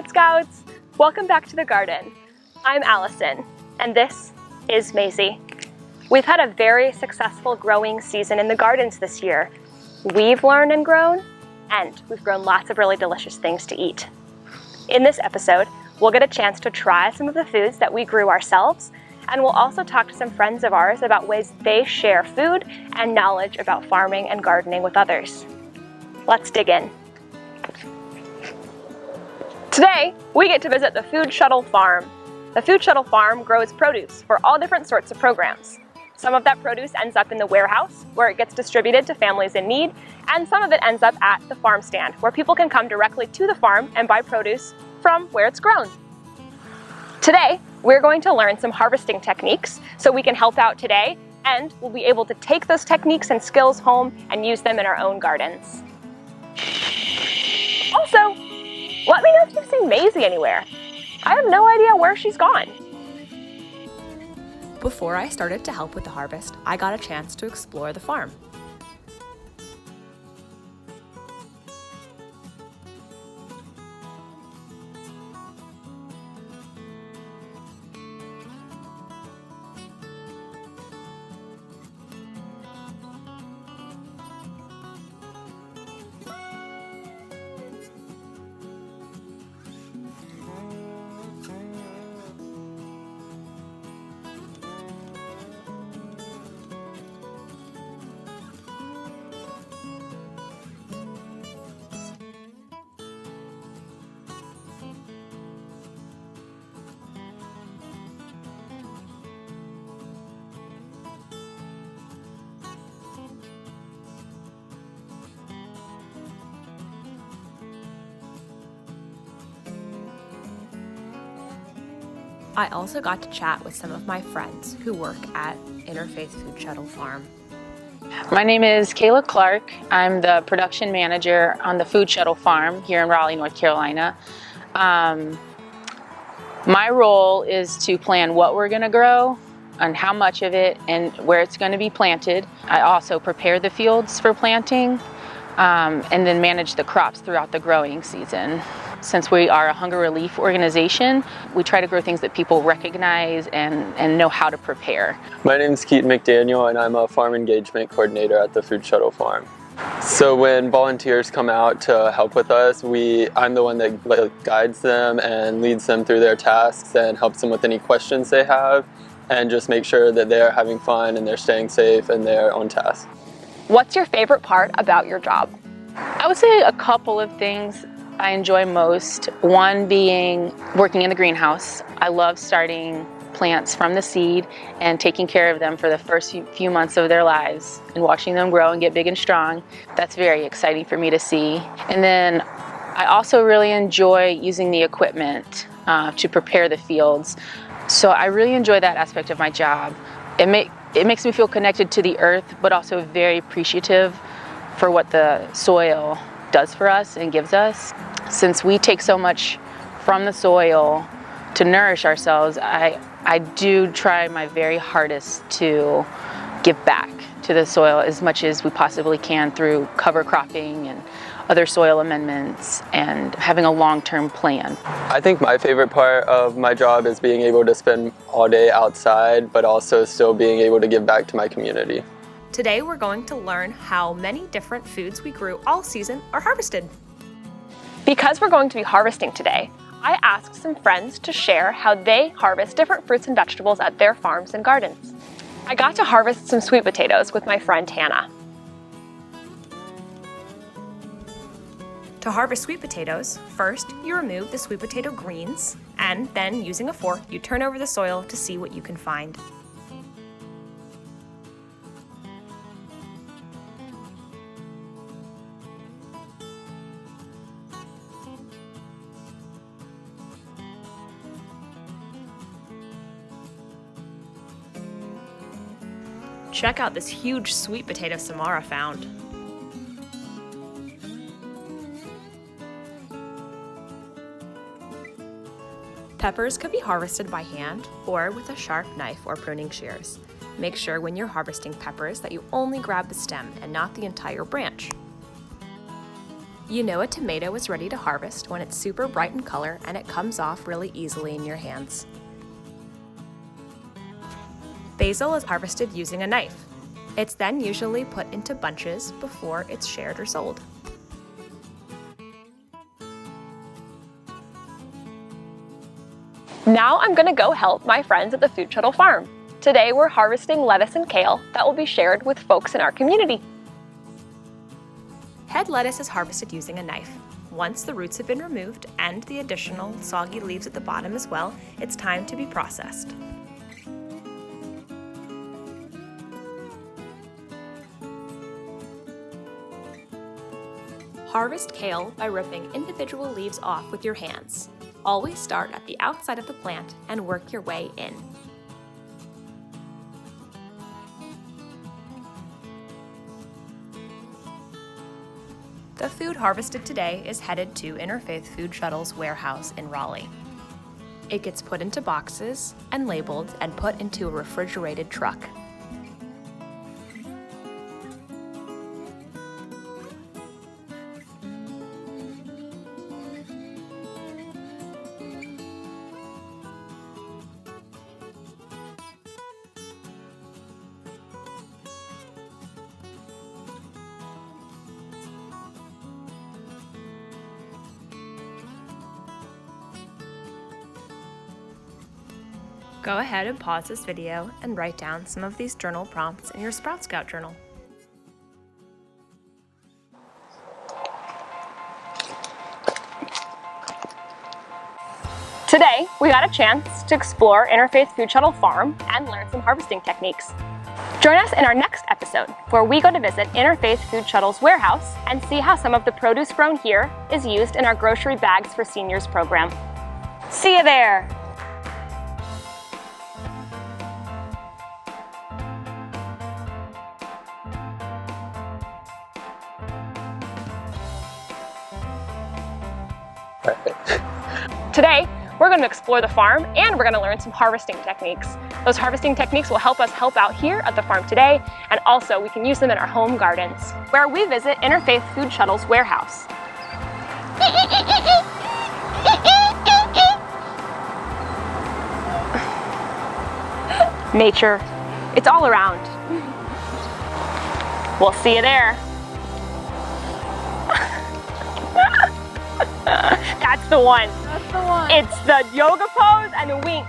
Food Scouts! Welcome back to the garden. I'm Allison, and this is Maisie. We've had a very successful growing season in the gardens this year. We've learned and grown, and we've grown lots of really delicious things to eat. In this episode, we'll get a chance to try some of the foods that we grew ourselves, and we'll also talk to some friends of ours about ways they share food and knowledge about farming and gardening with others. Let's dig in. Today, we get to visit the Food Shuttle farm. The Food Shuttle farm grows produce for all different sorts of programs. Some of that produce ends up in the warehouse, where it gets distributed to families in need, and some of it ends up at the farm stand, where people can come directly to the farm and buy produce from where it's grown. Today, we're going to learn some harvesting techniques so we can help out today, and we'll be able to take those techniques and skills home and use them in our own gardens. Also, let me know if you've seen Maisie anywhere. I have no idea where she's gone. Before I started to help with the harvest, I got a chance to explore the farm. I also got to chat with some of my friends who work at Interfaith Food Shuttle Farm. My name is Kayla Clark. I'm the production manager on the Food Shuttle Farm here in Raleigh, North Carolina. My role is to plan what we're going to grow and how much of it and where it's going to be planted. I also prepare the fields for planting and then manage the crops throughout the growing season. Since we are a hunger relief organization, we try to grow things that people recognize and know how to prepare. My name is Keaton McDaniel, and I'm a farm engagement coordinator at the Food Shuttle Farm. So when volunteers come out to help with us, I'm the one that guides them and leads them through their tasks and helps them with any questions they have, and just make sure that they're having fun and they're staying safe and they're on task. What's your favorite part about your job? I would say a couple of things I enjoy most. One being working in the greenhouse. I love starting plants from the seed and taking care of them for the first few months of their lives and watching them grow and get big and strong. That's very exciting for me to see. And then I also really enjoy using the equipment to prepare the fields. So I really enjoy that aspect of my job. It makes me feel connected to the earth, but also very appreciative for what the soil does for us and gives us. Since we take so much from the soil to nourish ourselves, I do try my very hardest to give back to the soil as much as we possibly can through cover cropping and other soil amendments and having a long-term plan. I think my favorite part of my job is being able to spend all day outside, but also still being able to give back to my community. Today we're going to learn how many different foods we grew all season are harvested. Because we're going to be harvesting today, I asked some friends to share how they harvest different fruits and vegetables at their farms and gardens. I got to harvest some sweet potatoes with my friend Hannah. To harvest sweet potatoes, first you remove the sweet potato greens, and then using a fork you turn over the soil to see what you can find. Check out this huge sweet potato Samara found. Peppers could be harvested by hand or with a sharp knife or pruning shears. Make sure when you're harvesting peppers that you only grab the stem and not the entire branch. You know a tomato is ready to harvest when it's super bright in color and it comes off really easily in your hands. Basil is harvested using a knife. It's then usually put into bunches before it's shared or sold. Now I'm going to go help my friends at the Food Shuttle farm. Today we're harvesting lettuce and kale that will be shared with folks in our community. Head lettuce is harvested using a knife. Once the roots have been removed and the additional soggy leaves at the bottom as well, it's time to be processed. Harvest kale by ripping individual leaves off with your hands. Always start at the outside of the plant and work your way in. The food harvested today is headed to Interfaith Food Shuttle's warehouse in Raleigh. It gets put into boxes and labeled and put into a refrigerated truck. Go ahead and pause this video and write down some of these journal prompts in your Sprout Scout journal. Today, we got a chance to explore Interfaith Food Shuttle Farm and learn some harvesting techniques. Join us in our next episode, where we go to visit Interfaith Food Shuttle's warehouse and see how some of the produce grown here is used in our Grocery Bags for Seniors program. See you there! Today, we're going to explore the farm and we're going to learn some harvesting techniques. Those harvesting techniques will help us help out here at the farm today, and also we can use them in our home gardens, where we visit Interfaith Food Shuttle's warehouse. Nature, it's all around. We'll see you there. That's the one. That's the one. It's the yoga pose and the wink.